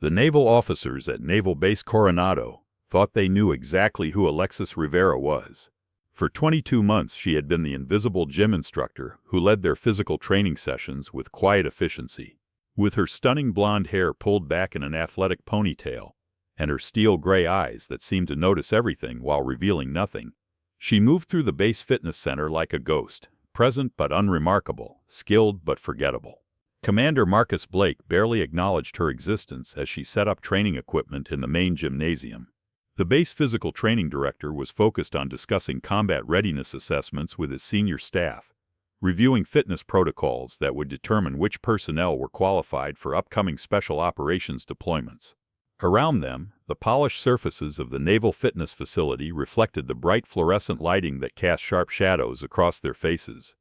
The naval officers at Naval Base Coronado thought they knew exactly who Alexis Rivera was. For 22 months, she had been the invisible gym instructor who led their physical training sessions with quiet efficiency. With her stunning blonde hair pulled back in an athletic ponytail, and her steel gray eyes that seemed to notice everything while revealing nothing, she moved through the base fitness center like a ghost, present but unremarkable, skilled but forgettable. Commander Marcus Blake barely acknowledged her existence as she set up training equipment in the main gymnasium. The base physical training director was focused on discussing combat readiness assessments with his senior staff, reviewing fitness protocols that would determine which personnel were qualified for upcoming special operations deployments. Around them, the polished surfaces of the Naval Fitness Facility reflected the bright fluorescent lighting that cast sharp shadows across their faces.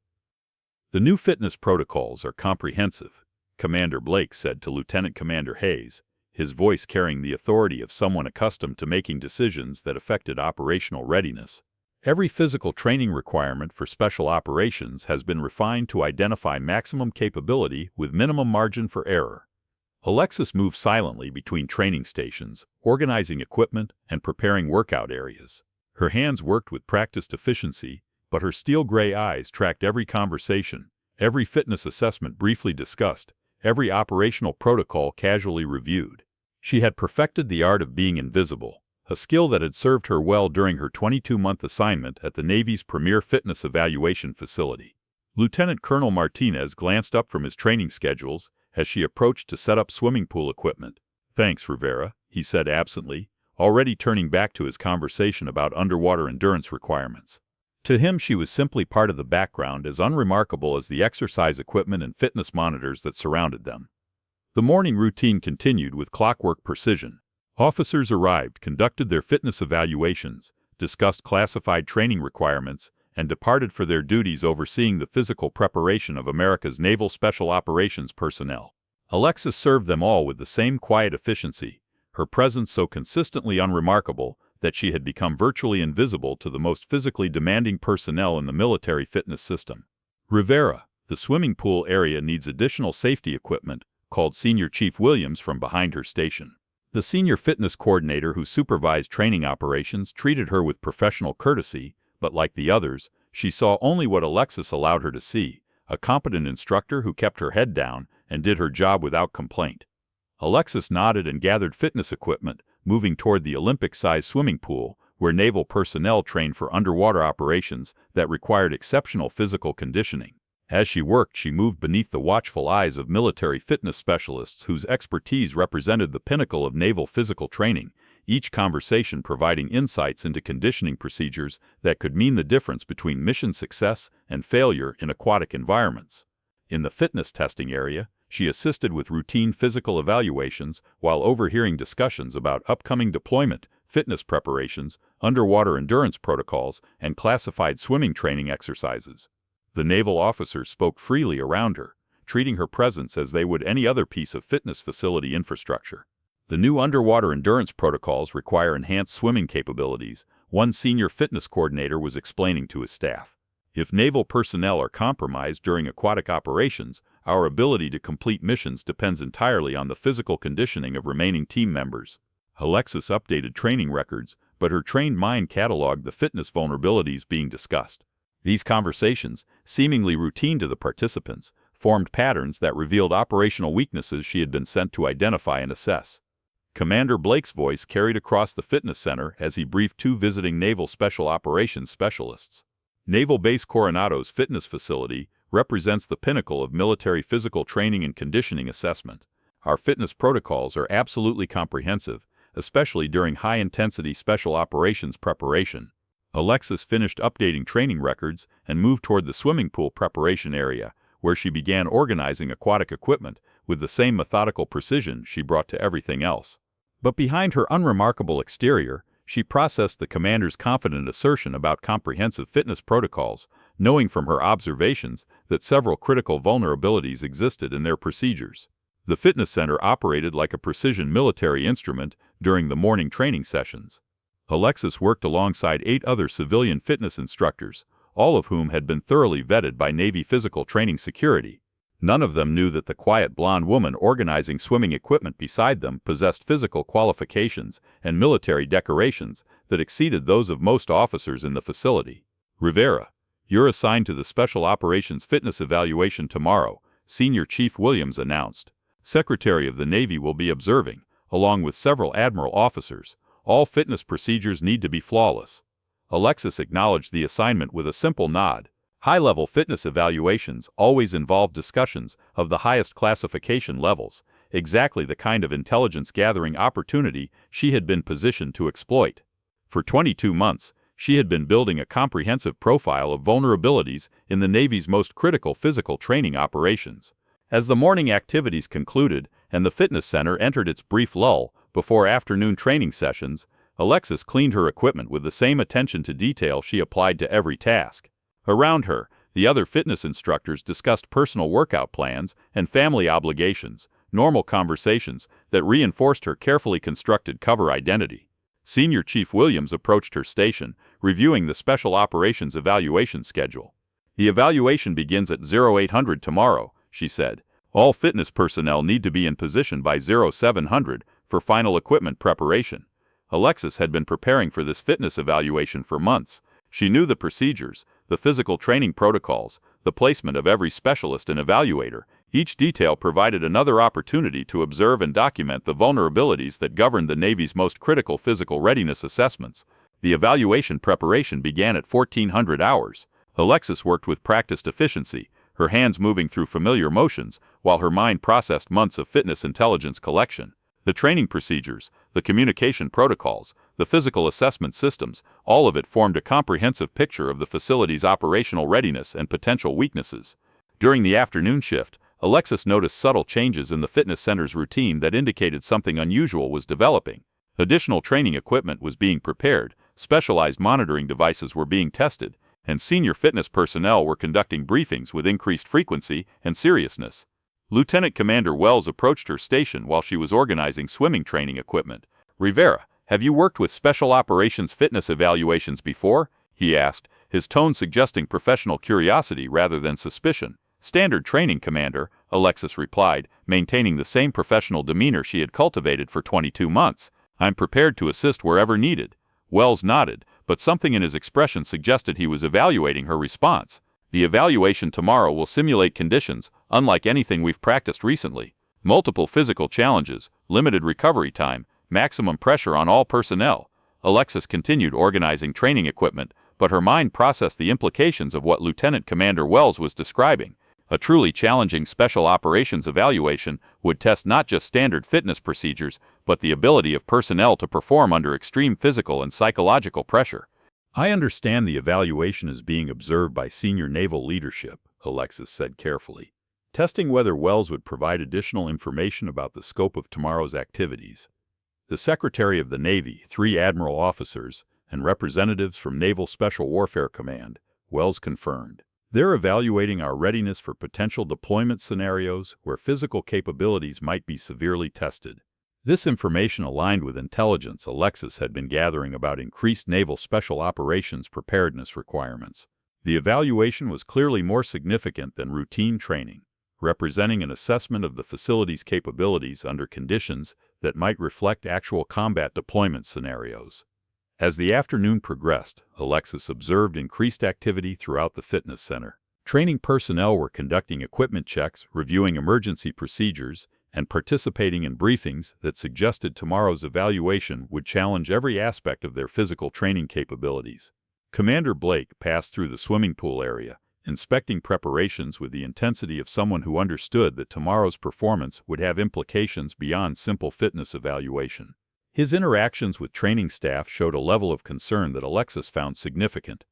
"The new fitness protocols are comprehensive," Commander Blake said to Lieutenant Commander Hayes, his voice carrying the authority of someone accustomed to making decisions that affected operational readiness. "Every physical training requirement for special operations has been refined to identify maximum capability with minimum margin for error." Alexis moved silently between training stations, organizing equipment and preparing workout areas. Her hands worked with practiced efficiency, but her steel gray eyes tracked every conversation, every fitness assessment briefly discussed, every operational protocol casually reviewed. She had perfected the art of being invisible, a skill that had served her well during her 22-month assignment at the Navy's premier fitness evaluation facility. Lieutenant Colonel Martinez glanced up from his training schedules as she approached to set up swimming pool equipment. "Thanks, Rivera," he said absently, already turning back to his conversation about underwater endurance requirements. To him, she was simply part of the background, as unremarkable as the exercise equipment and fitness monitors that surrounded them. The morning routine continued with clockwork precision. Officers arrived, conducted their fitness evaluations, discussed classified training requirements, and departed for their duties overseeing the physical preparation of America's naval special operations personnel. Alexis served them all with the same quiet efficiency, her presence so consistently unremarkable that she had become virtually invisible to the most physically demanding personnel in the military fitness system. "Rivera, the swimming pool area needs additional safety equipment," called Senior Chief Williams from behind her station. The senior fitness coordinator who supervised training operations treated her with professional courtesy, but like the others, she saw only what Alexis allowed her to see, a competent instructor who kept her head down and did her job without complaint. Alexis nodded and gathered fitness equipment, moving toward the Olympic-sized swimming pool, where naval personnel trained for underwater operations that required exceptional physical conditioning. As she worked, she moved beneath the watchful eyes of military fitness specialists whose expertise represented the pinnacle of naval physical training, each conversation providing insights into conditioning procedures that could mean the difference between mission success and failure in aquatic environments. In the fitness testing area, she assisted with routine physical evaluations while overhearing discussions about upcoming deployment, fitness preparations, underwater endurance protocols, and classified swimming training exercises. The naval officers spoke freely around her, treating her presence as they would any other piece of fitness facility infrastructure. "The new underwater endurance protocols require enhanced swimming capabilities," one senior fitness coordinator was explaining to his staff. "If naval personnel are compromised during aquatic operations, our ability to complete missions depends entirely on the physical conditioning of remaining team members." Alexis updated training records, but her trained mind cataloged the fitness vulnerabilities being discussed. These conversations, seemingly routine to the participants, formed patterns that revealed operational weaknesses she had been sent to identify and assess. Commander Blake's voice carried across the fitness center as he briefed two visiting naval special operations specialists. "Naval Base Coronado's fitness facility represents the pinnacle of military physical training and conditioning assessment. Our fitness protocols are absolutely comprehensive, especially during high-intensity special operations preparation." Alexis finished updating training records and moved toward the swimming pool preparation area, where she began organizing aquatic equipment with the same methodical precision she brought to everything else. But behind her unremarkable exterior, she processed the commander's confident assertion about comprehensive fitness protocols, knowing from her observations that several critical vulnerabilities existed in their procedures. The fitness center operated like a precision military instrument during the morning training sessions. Alexis worked alongside 8 other civilian fitness instructors, all of whom had been thoroughly vetted by Navy Physical Training Security. None of them knew that the quiet blonde woman organizing swimming equipment beside them possessed physical qualifications and military decorations that exceeded those of most officers in the facility. "Rivera, you're assigned to the Special Operations Fitness Evaluation tomorrow," Senior Chief Williams announced. "Secretary of the Navy will be observing, along with several admiral officers. All fitness procedures need to be flawless." Alexis acknowledged the assignment with a simple nod. High-level fitness evaluations always involve discussions of the highest classification levels, exactly the kind of intelligence-gathering opportunity she had been positioned to exploit. For 22 months, she had been building a comprehensive profile of vulnerabilities in the Navy's most critical physical training operations. As the morning activities concluded and the fitness center entered its brief lull before afternoon training sessions, Alexis cleaned her equipment with the same attention to detail she applied to every task. Around her, the other fitness instructors discussed personal workout plans and family obligations, normal conversations that reinforced her carefully constructed cover identity. Senior Chief Williams approached her station, reviewing the Special Operations Evaluation schedule. "The evaluation begins at 0800 tomorrow," she said. "All fitness personnel need to be in position by 0700 for final equipment preparation." Alexis had been preparing for this fitness evaluation for months. She knew the procedures, the physical training protocols, the placement of every specialist and evaluator. Each detail provided another opportunity to observe and document the vulnerabilities that governed the Navy's most critical physical readiness assessments. The evaluation preparation began at 1400 hours. Alexis worked with practiced efficiency, her hands moving through familiar motions, while her mind processed months of fitness intelligence collection. The training procedures, the communication protocols, the physical assessment systems, all of it formed a comprehensive picture of the facility's operational readiness and potential weaknesses. During the afternoon shift, Alexis noticed subtle changes in the fitness center's routine that indicated something unusual was developing. Additional training equipment was being prepared, specialized monitoring devices were being tested, and senior fitness personnel were conducting briefings with increased frequency and seriousness. Lieutenant Commander Wells approached her station while she was organizing swimming training equipment. "Rivera, have you worked with Special Operations Fitness Evaluations before?" he asked, his tone suggesting professional curiosity rather than suspicion. "Standard training, Commander," Alexis replied, maintaining the same professional demeanor she had cultivated for 22 months. "I'm prepared to assist wherever needed." Wells nodded, but something in his expression suggested he was evaluating her response. "The evaluation tomorrow will simulate conditions unlike anything we've practiced recently. Multiple physical challenges, limited recovery time, maximum pressure on all personnel." Alexis continued organizing training equipment, but her mind processed the implications of what Lieutenant Commander Wells was describing. A truly challenging special operations evaluation would test not just standard fitness procedures, but the ability of personnel to perform under extreme physical and psychological pressure. "I understand the evaluation is being observed by senior naval leadership," Alexis said carefully, testing whether Wells would provide additional information about the scope of tomorrow's activities. "The Secretary of the Navy, 3 admiral officers, and representatives from Naval Special Warfare Command," Wells confirmed. "They're evaluating our readiness for potential deployment scenarios where physical capabilities might be severely tested." This information aligned with intelligence Alexis had been gathering about increased naval special operations preparedness requirements. The evaluation was clearly more significant than routine training, representing an assessment of the facility's capabilities under conditions that might reflect actual combat deployment scenarios. As the afternoon progressed, Alexis observed increased activity throughout the fitness center. Training personnel were conducting equipment checks, reviewing emergency procedures, and participating in briefings that suggested tomorrow's evaluation would challenge every aspect of their physical training capabilities. Commander Blake passed through the swimming pool area, inspecting preparations with the intensity of someone who understood that tomorrow's performance would have implications beyond simple fitness evaluation. His interactions with training staff showed a level of concern that Alexis found significant.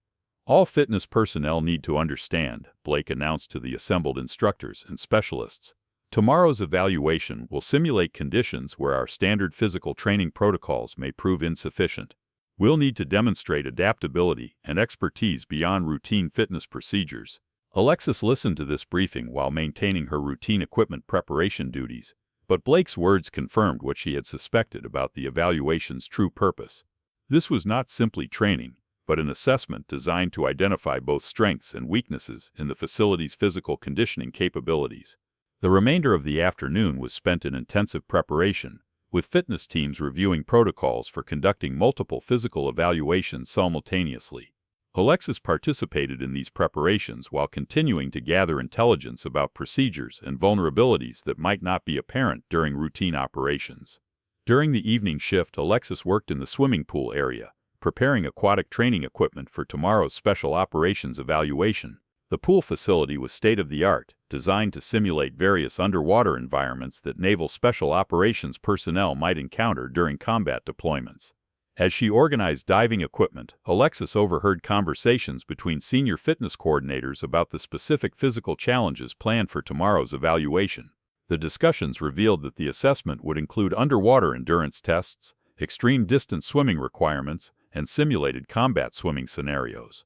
"All fitness personnel need to understand," Blake announced to the assembled instructors and specialists. "Tomorrow's evaluation will simulate conditions where our standard physical training protocols may prove insufficient. We'll need to demonstrate adaptability and expertise beyond routine fitness procedures." Alexis listened to this briefing while maintaining her routine equipment preparation duties, but Blake's words confirmed what she had suspected about the evaluation's true purpose. This was not simply training, but an assessment designed to identify both strengths and weaknesses in the facility's physical conditioning capabilities. The remainder of the afternoon was spent in intensive preparation, with fitness teams reviewing protocols for conducting multiple physical evaluations simultaneously. Alexis participated in these preparations while continuing to gather intelligence about procedures and vulnerabilities that might not be apparent during routine operations. During the evening shift, Alexis worked in the swimming pool area, preparing aquatic training equipment for tomorrow's special operations evaluation. The pool facility was state-of-the-art, designed to simulate various underwater environments that naval special operations personnel might encounter during combat deployments. As she organized diving equipment, Alexis overheard conversations between senior fitness coordinators about the specific physical challenges planned for tomorrow's evaluation. The discussions revealed that the assessment would include underwater endurance tests, extreme distance swimming requirements, and simulated combat swimming scenarios.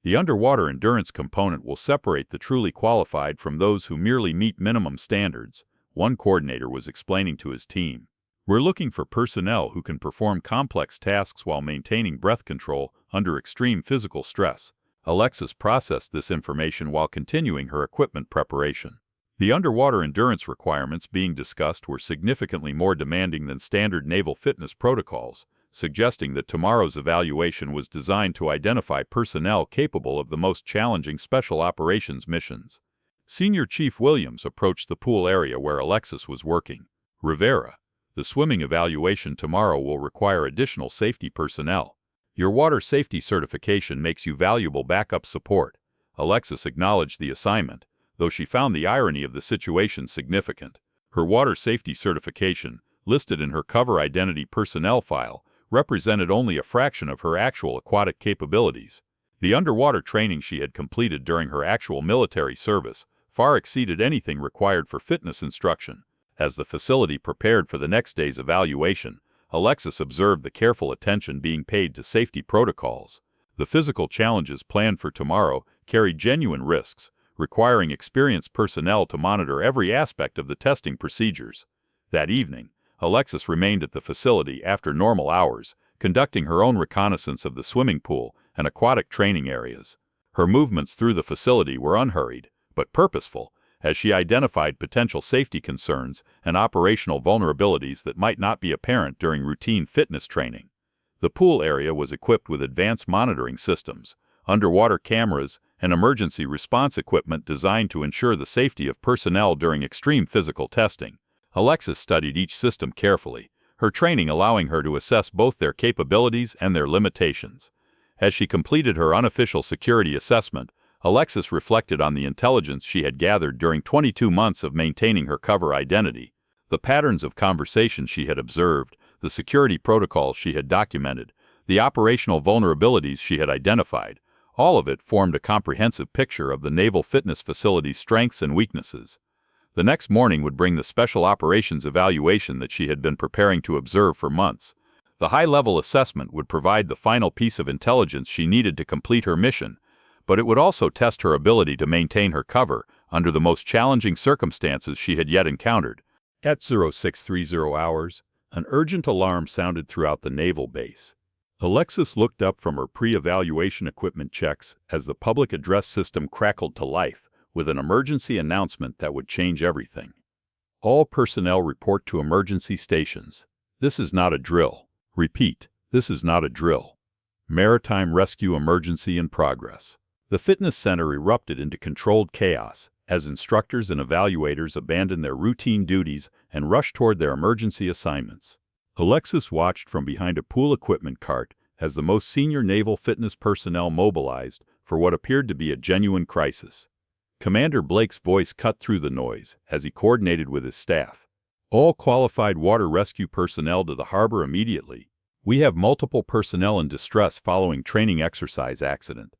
The underwater endurance component will separate the truly qualified from those who merely meet minimum standards, one coordinator was explaining to his team. We're looking for personnel who can perform complex tasks while maintaining breath control under extreme physical stress. Alexis processed this information while continuing her equipment preparation. The underwater endurance requirements being discussed were significantly more demanding than standard naval fitness protocols, suggesting that tomorrow's evaluation was designed to identify personnel capable of the most challenging special operations missions. Senior Chief Williams approached the pool area where Alexis was working. Rivera, the swimming evaluation tomorrow will require additional safety personnel. Your water safety certification makes you valuable backup support. Alexis acknowledged the assignment, though she found the irony of the situation significant. Her water safety certification, listed in her cover identity personnel file, represented only a fraction of her actual aquatic capabilities. The underwater training she had completed during her actual military service far exceeded anything required for fitness instruction. As the facility prepared for the next day's evaluation, Alexis observed the careful attention being paid to safety protocols. The physical challenges planned for tomorrow carried genuine risks, requiring experienced personnel to monitor every aspect of the testing procedures. That evening, Alexis remained at the facility after normal hours, conducting her own reconnaissance of the swimming pool and aquatic training areas. Her movements through the facility were unhurried, but purposeful, as she identified potential safety concerns and operational vulnerabilities that might not be apparent during routine fitness training. The pool area was equipped with advanced monitoring systems, underwater cameras, and emergency response equipment designed to ensure the safety of personnel during extreme physical testing. Alexis studied each system carefully, her training allowing her to assess both their capabilities and their limitations. As she completed her unofficial security assessment, Alexis reflected on the intelligence she had gathered during 22 months of maintaining her cover identity. The patterns of conversation she had observed, the security protocols she had documented, the operational vulnerabilities she had identified, all of it formed a comprehensive picture of the Naval Fitness Facility's strengths and weaknesses. The next morning would bring the special operations evaluation that she had been preparing to observe for months. The high-level assessment would provide the final piece of intelligence she needed to complete her mission, but it would also test her ability to maintain her cover under the most challenging circumstances she had yet encountered. At 0630 hours, an urgent alarm sounded throughout the naval base. Alexis looked up from her pre-evaluation equipment checks as the public address system crackled to life with an emergency announcement that would change everything. All personnel report to emergency stations. This is not a drill. Repeat, this is not a drill. Maritime rescue emergency in progress. The fitness center erupted into controlled chaos as instructors and evaluators abandoned their routine duties and rushed toward their emergency assignments. Alexis watched from behind a pool equipment cart as the most senior naval fitness personnel mobilized for what appeared to be a genuine crisis. Commander Blake's voice cut through the noise as he coordinated with his staff. All qualified water rescue personnel to the harbor immediately. We have multiple personnel in distress following training exercise accident.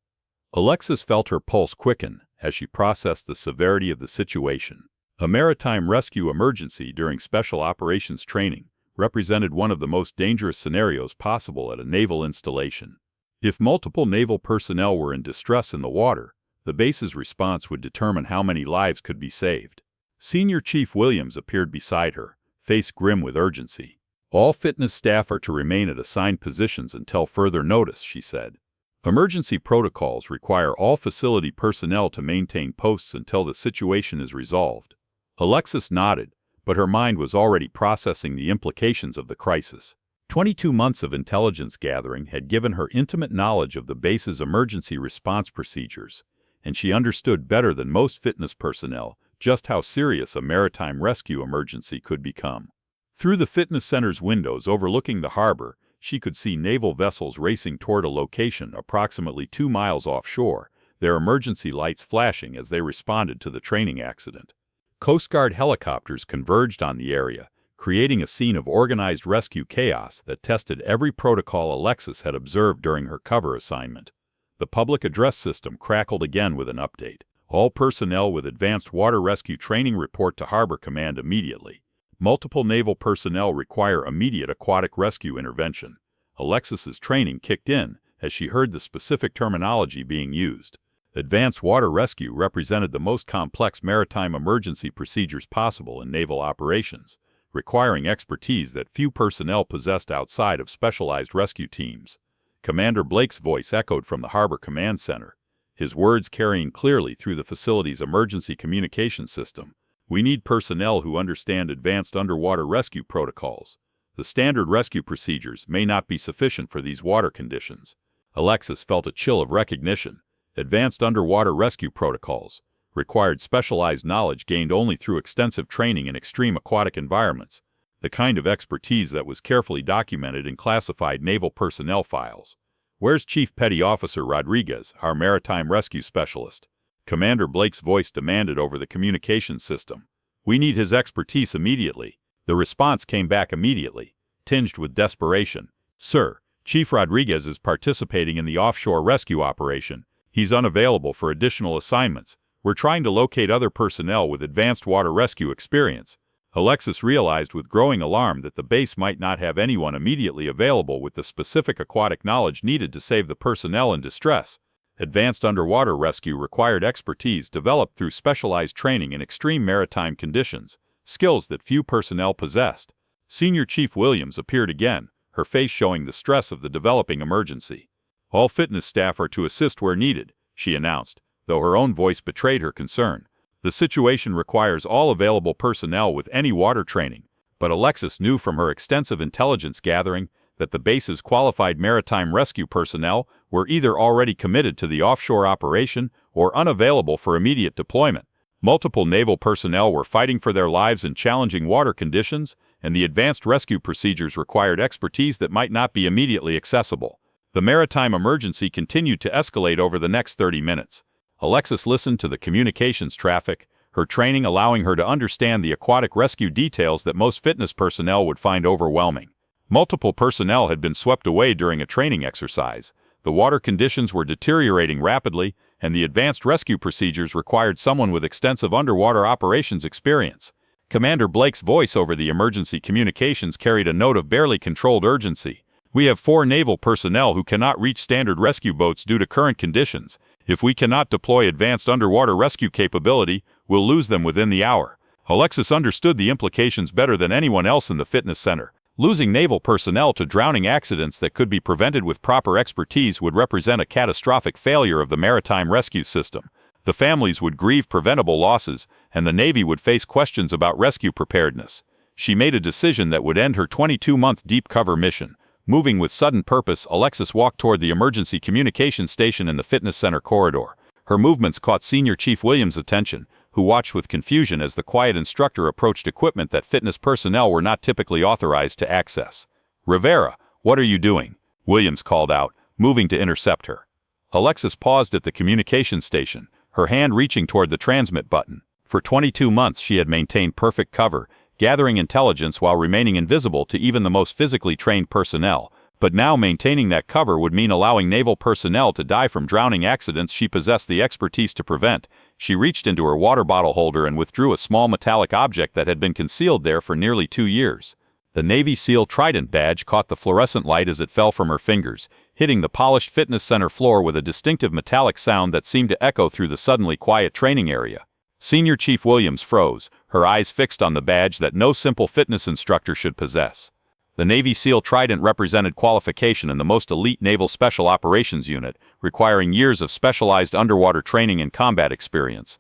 Alexis felt her pulse quicken as she processed the severity of the situation. A maritime rescue emergency during special operations training represented one of the most dangerous scenarios possible at a naval installation. If multiple naval personnel were in distress in the water, the base's response would determine how many lives could be saved. Senior Chief Williams appeared beside her, face grim with urgency. All fitness staff are to remain at assigned positions until further notice, she said. Emergency protocols require all facility personnel to maintain posts until the situation is resolved. Alexis nodded, but her mind was already processing the implications of the crisis. 22 months of intelligence gathering had given her intimate knowledge of the base's emergency response procedures, and she understood better than most fitness personnel just how serious a maritime rescue emergency could become. Through the fitness center's windows overlooking the harbor, she could see naval vessels racing toward a location approximately 2 miles offshore, their emergency lights flashing as they responded to the training accident. Coast Guard helicopters converged on the area, creating a scene of organized rescue chaos that tested every protocol Alexis had observed during her cover assignment. The public address system crackled again with an update. All personnel with advanced water rescue training report to Harbor Command immediately. Multiple naval personnel require immediate aquatic rescue intervention. Alexis's training kicked in as she heard the specific terminology being used. Advanced water rescue represented the most complex maritime emergency procedures possible in naval operations, requiring expertise that few personnel possessed outside of specialized rescue teams. Commander Blake's voice echoed from the Harbor Command Center, his words carrying clearly through the facility's emergency communication system. We need personnel who understand advanced underwater rescue protocols. The standard rescue procedures may not be sufficient for these water conditions. Alexis felt a chill of recognition. Advanced underwater rescue protocols required specialized knowledge gained only through extensive training in extreme aquatic environments, the kind of expertise that was carefully documented in classified naval personnel files. "Where's Chief Petty Officer Rodriguez, our maritime rescue specialist?" Commander Blake's voice demanded over the communication system. "We need his expertise immediately." The response came back immediately, tinged with desperation. "Sir, Chief Rodriguez is participating in the offshore rescue operation. He's unavailable for additional assignments. We're trying to locate other personnel with advanced water rescue experience." Alexis realized with growing alarm that the base might not have anyone immediately available with the specific aquatic knowledge needed to save the personnel in distress. Advanced underwater rescue required expertise developed through specialized training in extreme maritime conditions, skills that few personnel possessed. Senior Chief Williams appeared again, her face showing the stress of the developing emergency. "All fitness staff are to assist where needed," she announced, though her own voice betrayed her concern. "The situation requires all available personnel with any water training," but Alexis knew from her extensive intelligence gathering that the base's qualified maritime rescue personnel were either already committed to the offshore operation or unavailable for immediate deployment. Multiple naval personnel were fighting for their lives in challenging water conditions, and the advanced rescue procedures required expertise that might not be immediately accessible. The maritime emergency continued to escalate over the next 30 minutes. Alexis listened to the communications traffic, her training allowing her to understand the aquatic rescue details that most fitness personnel would find overwhelming. Multiple personnel had been swept away during a training exercise. The water conditions were deteriorating rapidly, and the advanced rescue procedures required someone with extensive underwater operations experience. Commander Blake's voice over the emergency communications carried a note of barely controlled urgency. "We have 4 naval personnel who cannot reach standard rescue boats due to current conditions. If we cannot deploy advanced underwater rescue capability, we'll lose them within the hour." Alexis understood the implications better than anyone else in the fitness center. Losing naval personnel to drowning accidents that could be prevented with proper expertise would represent a catastrophic failure of the maritime rescue system. The families would grieve preventable losses, and the Navy would face questions about rescue preparedness. She made a decision that would end her 22-month deep cover mission. Moving with sudden purpose, Alexis walked toward the emergency communication station in the fitness center corridor. Her movements caught Senior Chief Williams' attention, who watched with confusion as the quiet instructor approached equipment that fitness personnel were not typically authorized to access. "Rivera, what are you doing?" Williams called out, moving to intercept her. Alexis paused at the communication station, her hand reaching toward the transmit button. For 22 months she had maintained perfect cover, gathering intelligence while remaining invisible to even the most physically trained personnel, but now maintaining that cover would mean allowing naval personnel to die from drowning accidents she possessed the expertise to prevent. She reached into her water bottle holder and withdrew a small metallic object that had been concealed there for nearly 2 years. The Navy SEAL Trident badge caught the fluorescent light as it fell from her fingers, hitting the polished fitness center floor with a distinctive metallic sound that seemed to echo through the suddenly quiet training area. Senior Chief Williams froze, her eyes fixed on the badge that no simple fitness instructor should possess. The Navy SEAL Trident represented qualification in the most elite Naval Special Operations Unit, requiring years of specialized underwater training and combat experience.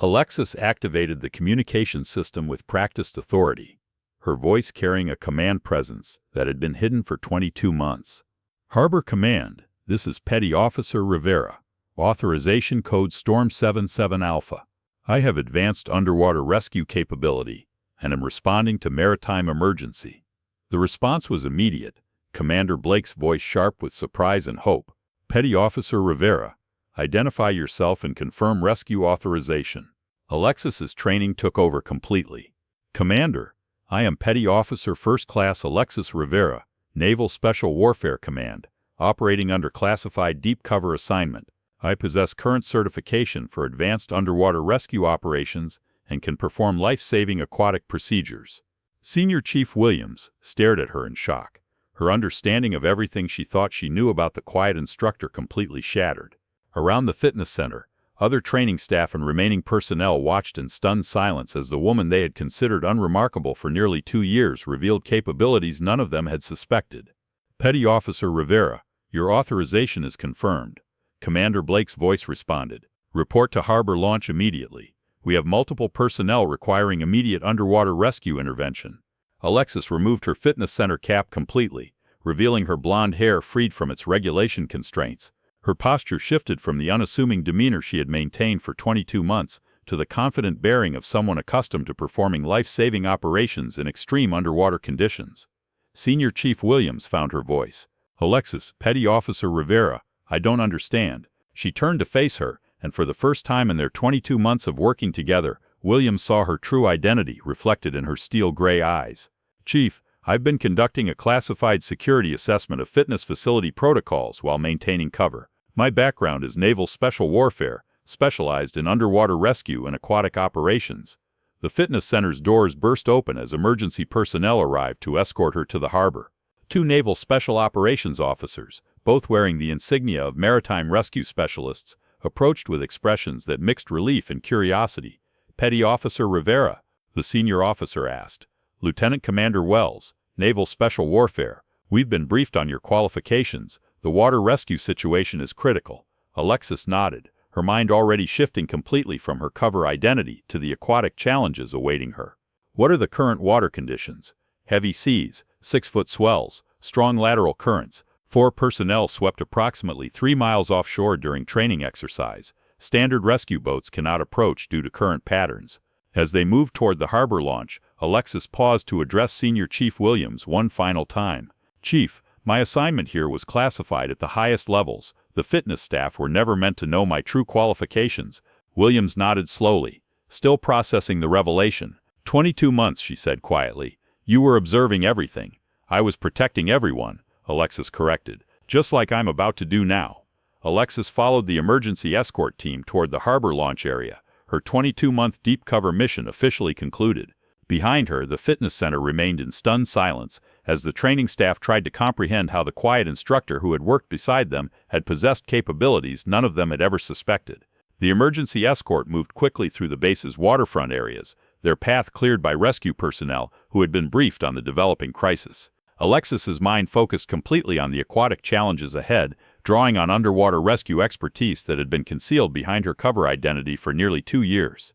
Alexis activated the communication system with practiced authority, her voice carrying a command presence that had been hidden for 22 months. Harbor Command, this is Petty Officer Rivera. Authorization code Storm 77 Alpha. I have advanced underwater rescue capability and am responding to maritime emergency. The response was immediate, Commander Blake's voice sharp with surprise and hope. Petty Officer Rivera, identify yourself and confirm rescue authorization. Alexis's training took over completely. Commander, I am Petty Officer First Class Alexis Rivera, Naval Special Warfare Command, operating under classified deep cover assignment. I possess current certification for advanced underwater rescue operations and can perform life-saving aquatic procedures. Senior Chief Williams stared at her in shock. Her understanding of everything she thought she knew about the quiet instructor completely shattered. Around the fitness center, other training staff and remaining personnel watched in stunned silence as the woman they had considered unremarkable for nearly 2 years revealed capabilities none of them had suspected. Petty Officer Rivera, your authorization is confirmed. Commander Blake's voice responded. Report to harbor launch immediately. We have multiple personnel requiring immediate underwater rescue intervention. Alexis removed her fitness center cap completely, revealing her blonde hair freed from its regulation constraints. Her posture shifted from the unassuming demeanor she had maintained for 22 months to the confident bearing of someone accustomed to performing life-saving operations in extreme underwater conditions. Senior Chief Williams found her voice. Alexis, Petty Officer Rivera, I don't understand. She turned to face her, and for the first time in their 22 months of working together, Williams saw her true identity reflected in her steel-gray eyes. Chief, I've been conducting a classified security assessment of fitness facility protocols while maintaining cover. My background is naval special warfare, specialized in underwater rescue and aquatic operations. The fitness center's doors burst open as emergency personnel arrived to escort her to the harbor. 2 naval special operations officers, both wearing the insignia of maritime rescue specialists, approached with expressions that mixed relief and curiosity. Petty Officer Rivera, the senior officer asked. Lieutenant Commander Wells, Naval Special Warfare, we've been briefed on your qualifications. The water rescue situation is critical. Alexis nodded, her mind already shifting completely from her cover identity to the aquatic challenges awaiting her. What are the current water conditions? Heavy seas, 6-foot swells, strong lateral currents. 4 personnel swept approximately 3 miles offshore during training exercise. Standard rescue boats cannot approach due to current patterns. As they moved toward the harbor launch, Alexis paused to address Senior Chief Williams one final time. Chief, my assignment here was classified at the highest levels. The fitness staff were never meant to know my true qualifications. Williams nodded slowly, still processing the revelation. 22 months, she said quietly. You were observing everything. I was protecting everyone, Alexis corrected, just like I'm about to do now. Alexis followed the emergency escort team toward the harbor launch area, her 22-month deep cover mission officially concluded. Behind her, the fitness center remained in stunned silence as the training staff tried to comprehend how the quiet instructor who had worked beside them had possessed capabilities none of them had ever suspected. The emergency escort moved quickly through the base's waterfront areas, their path cleared by rescue personnel who had been briefed on the developing crisis. Alexis's mind focused completely on the aquatic challenges ahead, drawing on underwater rescue expertise that had been concealed behind her cover identity for nearly 2 years.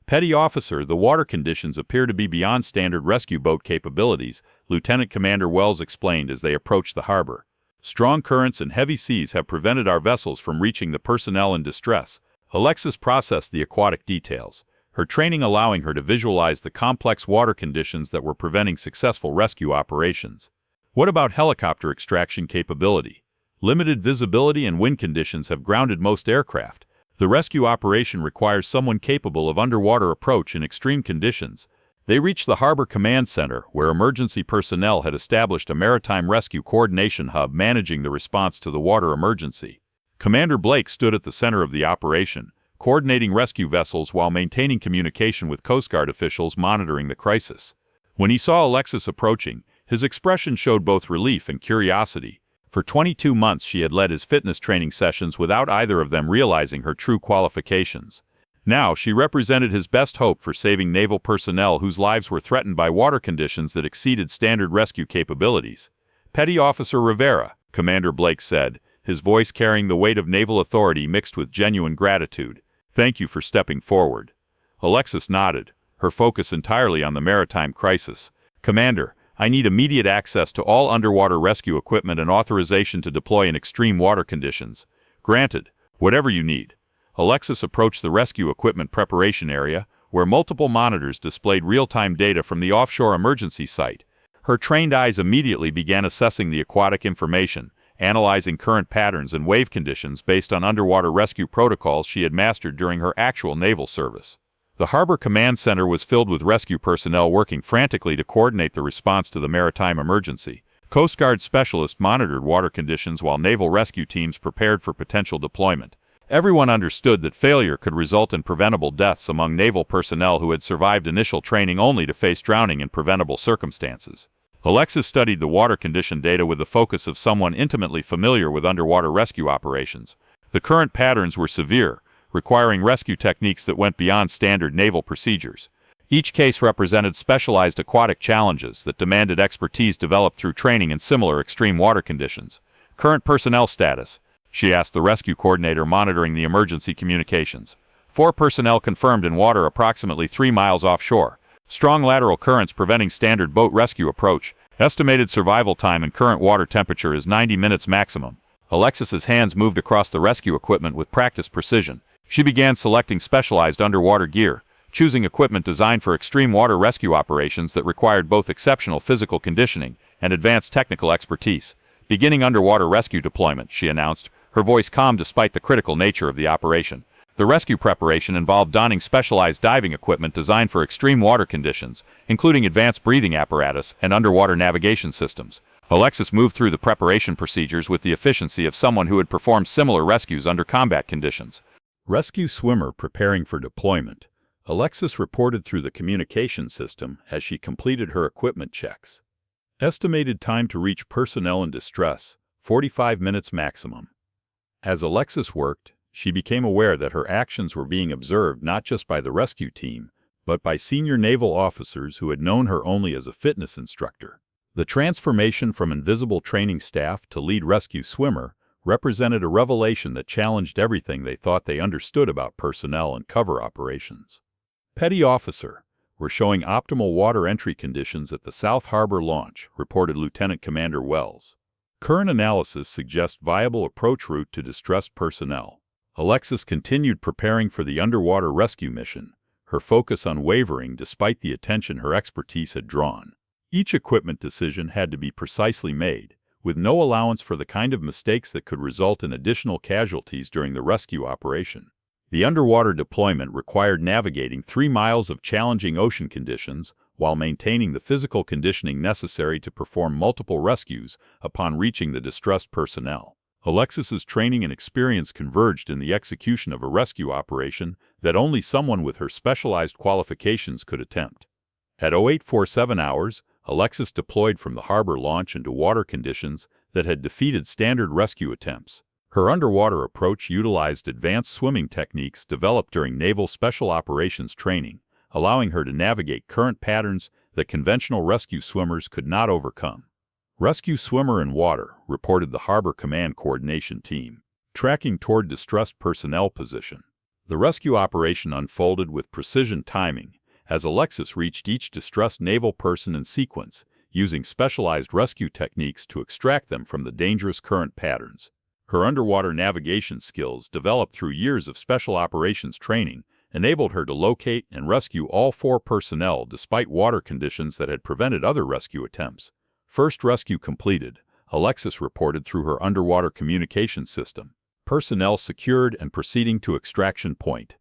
Petty Officer, the water conditions appear to be beyond standard rescue boat capabilities, Lieutenant Commander Wells explained as they approached the harbor. Strong currents and heavy seas have prevented our vessels from reaching the personnel in distress. Alexis processed the aquatic details, her training allowing her to visualize the complex water conditions that were preventing successful rescue operations. What about helicopter extraction capability? Limited visibility and wind conditions have grounded most aircraft. The rescue operation requires someone capable of underwater approach in extreme conditions. They reached the Harbor Command Center, where emergency personnel had established a maritime rescue coordination hub managing the response to the water emergency. Commander Blake stood at the center of the operation, coordinating rescue vessels while maintaining communication with Coast Guard officials monitoring the crisis. When he saw Alexis approaching, his expression showed both relief and curiosity. For 22 months she had led his fitness training sessions without either of them realizing her true qualifications. Now she represented his best hope for saving naval personnel whose lives were threatened by water conditions that exceeded standard rescue capabilities. Petty Officer Rivera, Commander Blake said, his voice carrying the weight of naval authority mixed with genuine gratitude. Thank you for stepping forward. Alexis nodded, her focus entirely on the maritime crisis. "Commander, I need immediate access to all underwater rescue equipment and authorization to deploy in extreme water conditions." "Granted. Whatever you need." Alexis approached the rescue equipment preparation area, where multiple monitors displayed real-time data from the offshore emergency site. Her trained eyes immediately began assessing the aquatic information, analyzing current patterns and wave conditions based on underwater rescue protocols she had mastered during her actual naval service. The Harbor Command Center was filled with rescue personnel working frantically to coordinate the response to the maritime emergency. Coast Guard specialists monitored water conditions while naval rescue teams prepared for potential deployment. Everyone understood that failure could result in preventable deaths among naval personnel who had survived initial training only to face drowning in preventable circumstances. Alexis studied the water condition data with the focus of someone intimately familiar with underwater rescue operations. The current patterns were severe, requiring rescue techniques that went beyond standard naval procedures. Each case represented specialized aquatic challenges that demanded expertise developed through training in similar extreme water conditions. "Current personnel status?" she asked the rescue coordinator monitoring the emergency communications. 4 personnel confirmed in water approximately 3 miles offshore. Strong lateral currents preventing standard boat rescue approach. Estimated survival time and current water temperature is 90 minutes maximum. Alexis's hands moved across the rescue equipment with practiced precision. She began selecting specialized underwater gear, choosing equipment designed for extreme water rescue operations that required both exceptional physical conditioning and advanced technical expertise. "Beginning underwater rescue deployment," she announced, her voice calm despite the critical nature of the operation. The rescue preparation involved donning specialized diving equipment designed for extreme water conditions, including advanced breathing apparatus and underwater navigation systems. Alexis moved through the preparation procedures with the efficiency of someone who had performed similar rescues under combat conditions. Rescue swimmer preparing for deployment. Alexis reported through the communication system as she completed her equipment checks. Estimated time to reach personnel in distress, 45 minutes maximum. As Alexis worked, she became aware that her actions were being observed not just by the rescue team, but by senior naval officers who had known her only as a fitness instructor. The transformation from invisible training staff to lead rescue swimmer represented a revelation that challenged everything they thought they understood about personnel and cover operations. "Petty officer, we're showing optimal water entry conditions at the South Harbor launch," reported Lieutenant Commander Wells. "Current analysis suggests viable approach route to distressed personnel." Alexis continued preparing for the underwater rescue mission, her focus unwavering despite the attention her expertise had drawn. Each equipment decision had to be precisely made, with no allowance for the kind of mistakes that could result in additional casualties during the rescue operation. The underwater deployment required navigating 3 miles of challenging ocean conditions while maintaining the physical conditioning necessary to perform multiple rescues upon reaching the distressed personnel. Alexis's training and experience converged in the execution of a rescue operation that only someone with her specialized qualifications could attempt. At 0847 hours, Alexis deployed from the harbor launch into water conditions that had defeated standard rescue attempts. Her underwater approach utilized advanced swimming techniques developed during naval special operations training, allowing her to navigate current patterns that conventional rescue swimmers could not overcome. "Rescue swimmer in water," reported the Harbor Command Coordination Team, tracking toward distressed personnel position. The rescue operation unfolded with precision timing as Alexis reached each distressed naval person in sequence, using specialized rescue techniques to extract them from the dangerous current patterns. Her underwater navigation skills, developed through years of special operations training, enabled her to locate and rescue all 4 personnel despite water conditions that had prevented other rescue attempts. First rescue completed, Alexis reported through her underwater communication system. Personnel secured and proceeding to extraction point.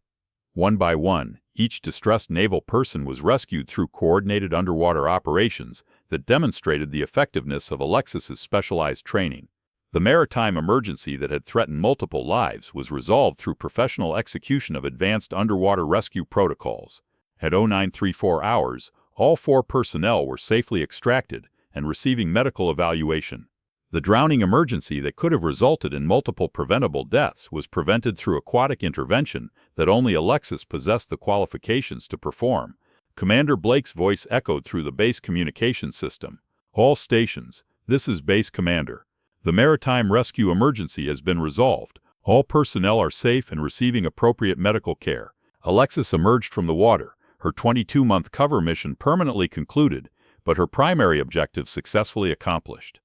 One by one, each distressed naval person was rescued through coordinated underwater operations that demonstrated the effectiveness of Alexis's specialized training. The maritime emergency that had threatened multiple lives was resolved through professional execution of advanced underwater rescue protocols. At 0934 hours, all 4 personnel were safely extracted and receiving medical evaluation. The drowning emergency that could have resulted in multiple preventable deaths was prevented through aquatic intervention that only Alexis possessed the qualifications to perform. Commander Blake's voice echoed through the base communication system. "All stations, this is Base Commander. The maritime rescue emergency has been resolved. All personnel are safe and receiving appropriate medical care." Alexis emerged from the water, her 22-month cover mission permanently concluded, but her primary objective successfully accomplished.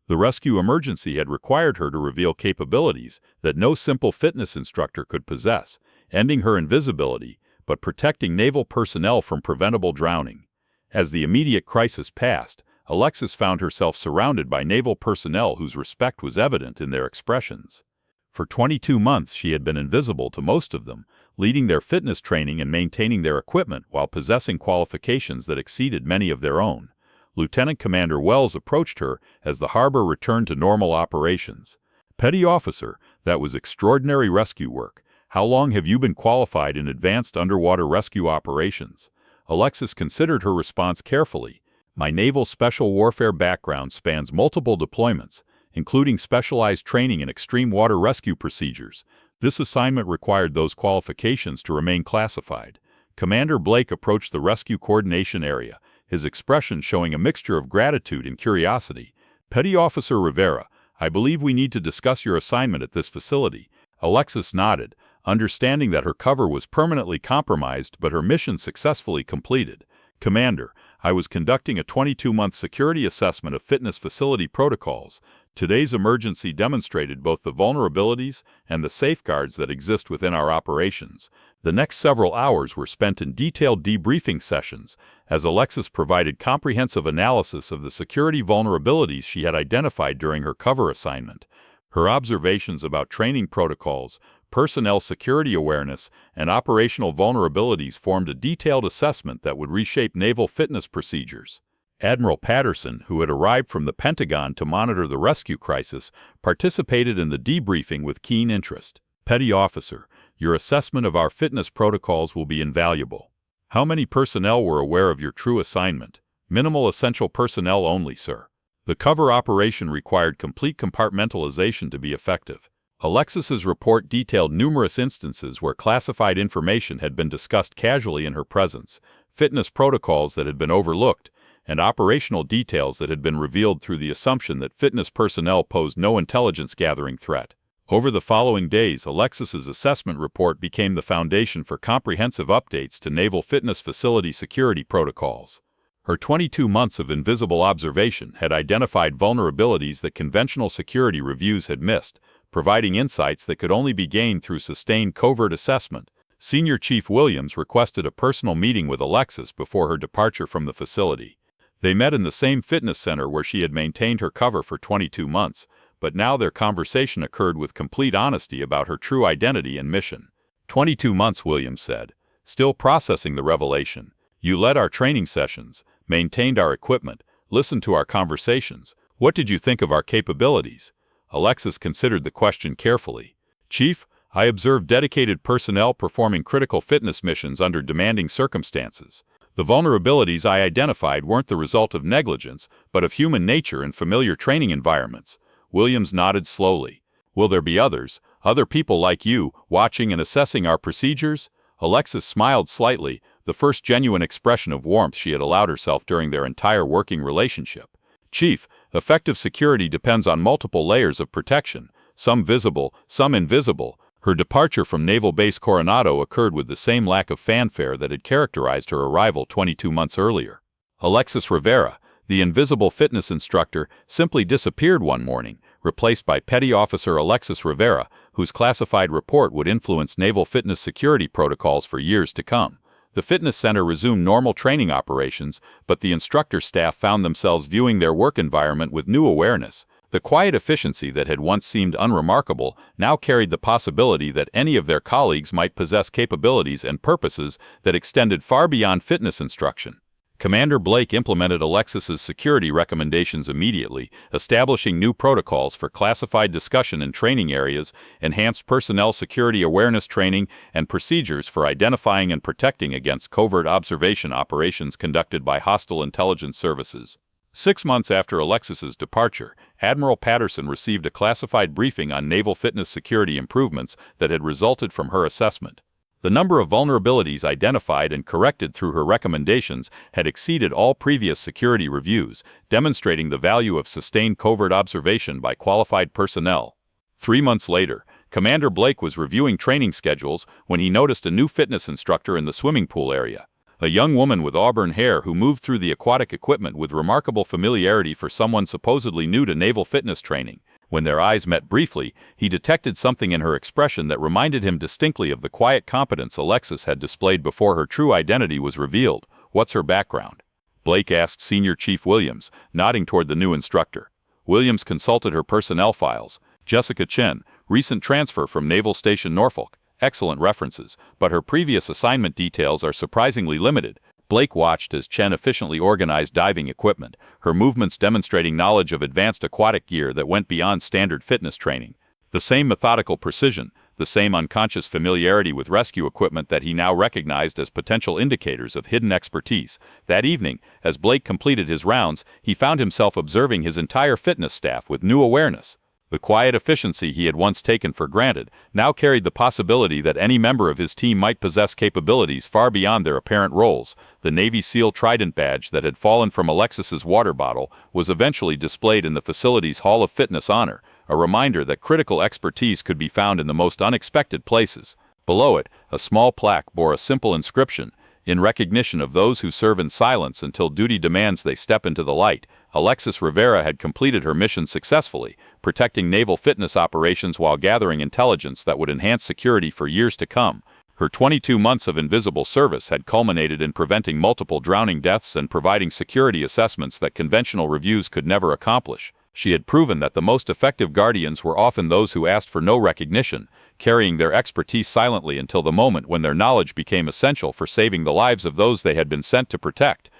The rescue emergency had required her to reveal capabilities that no simple fitness instructor could possess, ending her invisibility, but protecting naval personnel from preventable drowning. As the immediate crisis passed, Alexis found herself surrounded by naval personnel whose respect was evident in their expressions. For 22 months she had been invisible to most of them, leading their fitness training and maintaining their equipment while possessing qualifications that exceeded many of their own. Lieutenant Commander Wells approached her as the harbor returned to normal operations. "Petty officer, that was extraordinary rescue work. How long have you been qualified in advanced underwater rescue operations?" Alexis considered her response carefully. "My naval special warfare background spans multiple deployments, including specialized training in extreme water rescue procedures. This assignment required those qualifications to remain classified." Commander Blake approached the rescue coordination area, his expression showing a mixture of gratitude and curiosity. "Petty Officer Rivera, I believe we need to discuss your assignment at this facility." Alexis nodded, understanding that her cover was permanently compromised but her mission successfully completed. "Commander, I was conducting a 22-month security assessment of fitness facility protocols. Today's emergency demonstrated both the vulnerabilities and the safeguards that exist within our operations." The next several hours were spent in detailed debriefing sessions, as Alexis provided comprehensive analysis of the security vulnerabilities she had identified during her cover assignment. Her observations about training protocols, personnel security awareness, and operational vulnerabilities formed a detailed assessment that would reshape naval fitness procedures. Admiral Patterson, who had arrived from the Pentagon to monitor the rescue crisis, participated in the debriefing with keen interest. "Petty Officer, your assessment of our fitness protocols will be invaluable. How many personnel were aware of your true assignment?" "Minimal essential personnel only, sir. The cover operation required complete compartmentalization to be effective." Alexis's report detailed numerous instances where classified information had been discussed casually in her presence, fitness protocols that had been overlooked, and operational details that had been revealed through the assumption that fitness personnel posed no intelligence-gathering threat. Over the following days, Alexis's assessment report became the foundation for comprehensive updates to naval fitness facility security protocols. Her 22 months of invisible observation had identified vulnerabilities that conventional security reviews had missed, providing insights that could only be gained through sustained covert assessment. Senior Chief Williams requested a personal meeting with Alexis before her departure from the facility. They met in the same fitness center where she had maintained her cover for 22 months, but now their conversation occurred with complete honesty about her true identity and mission. 22 months, Williams said, still processing the revelation. "You led our training sessions, maintained our equipment, listened to our conversations. What did you think of our capabilities?" Alexis considered the question carefully. "Chief, I observed dedicated personnel performing critical fitness missions under demanding circumstances. The vulnerabilities I identified weren't the result of negligence, but of human nature in familiar training environments." Williams nodded slowly. "Will there be others, other people like you, watching and assessing our procedures?" Alexis smiled slightly, the first genuine expression of warmth she had allowed herself during their entire working relationship. "Chief, effective security depends on multiple layers of protection, some visible, some invisible." Her departure from Naval Base Coronado occurred with the same lack of fanfare that had characterized her arrival 22 months earlier. Alexis Rivera, the invisible fitness instructor, simply disappeared one morning, replaced by Petty Officer Alexis Rivera, whose classified report would influence naval fitness security protocols for years to come. The fitness center resumed normal training operations, but the instructor staff found themselves viewing their work environment with new awareness. The quiet efficiency that had once seemed unremarkable now carried the possibility that any of their colleagues might possess capabilities and purposes that extended far beyond fitness instruction. Commander Blake implemented Alexis's security recommendations immediately, establishing new protocols for classified discussion in training areas, enhanced personnel security awareness training, and procedures for identifying and protecting against covert observation operations conducted by hostile intelligence services. 6 months after Alexis's departure, Admiral Patterson received a classified briefing on naval fitness security improvements that had resulted from her assessment. The number of vulnerabilities identified and corrected through her recommendations had exceeded all previous security reviews, demonstrating the value of sustained covert observation by qualified personnel. 3 months later, Commander Blake was reviewing training schedules when he noticed a new fitness instructor in the swimming pool area. A young woman with auburn hair who moved through the aquatic equipment with remarkable familiarity for someone supposedly new to naval fitness training. When their eyes met briefly, he detected something in her expression that reminded him distinctly of the quiet competence Alexis had displayed before her true identity was revealed. "What's her background?" Blake asked Senior Chief Williams, nodding toward the new instructor. Williams consulted her personnel files. Jessica Chen, recent transfer from Naval Station Norfolk. Excellent references, but her previous assignment details are surprisingly limited. Blake watched as Chen efficiently organized diving equipment, her movements demonstrating knowledge of advanced aquatic gear that went beyond standard fitness training. The same methodical precision, the same unconscious familiarity with rescue equipment that he now recognized as potential indicators of hidden expertise. That evening, as Blake completed his rounds, he found himself observing his entire fitness staff with new awareness. The quiet efficiency he had once taken for granted now carried the possibility that any member of his team might possess capabilities far beyond their apparent roles. The Navy SEAL Trident badge that had fallen from Alexis's water bottle was eventually displayed in the facility's Hall of Fitness honor, a reminder that critical expertise could be found in the most unexpected places. Below it, a small plaque bore a simple inscription: "In recognition of those who serve in silence until duty demands they step into the light." Alexis Rivera had completed her mission successfully, protecting naval fitness operations while gathering intelligence that would enhance security for years to come. Her 22 months of invisible service had culminated in preventing multiple drowning deaths and providing security assessments that conventional reviews could never accomplish. She had proven that the most effective guardians were often those who asked for no recognition, carrying their expertise silently until the moment when their knowledge became essential for saving the lives of those they had been sent to protect.